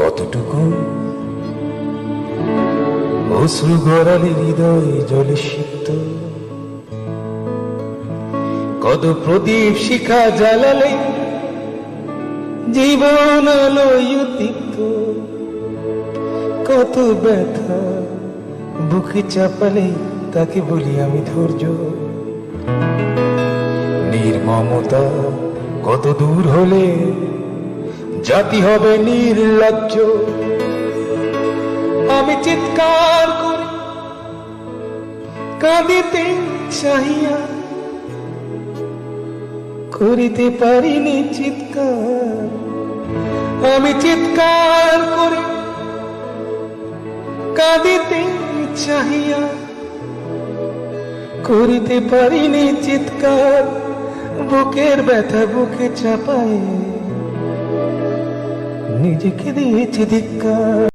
কতটুকু অশ্রু গড়ালে হৃদয় জলে সিক্ত, কত প্রদীপ শিখা জ্বালালে জীবন আলোয় উদ্দীপ্ত, কত ব্যথা বুকে চাপালে তাকে বলি আমি ধৈর্য। নির্মমতা কত দূর হলে জাতি হবে নির্লজ্জ। আমি চিৎকার করে কাঁদিতে চাহিয়া করিতে পারিনি চিৎকার। আমি চিৎকার করে কাঁদিতে চাহিয়া করিতে পারিনি চিৎকার। বুকের ব্যথা বুকে চাপায় নিজেকে দিয়েছি ধিক্কার।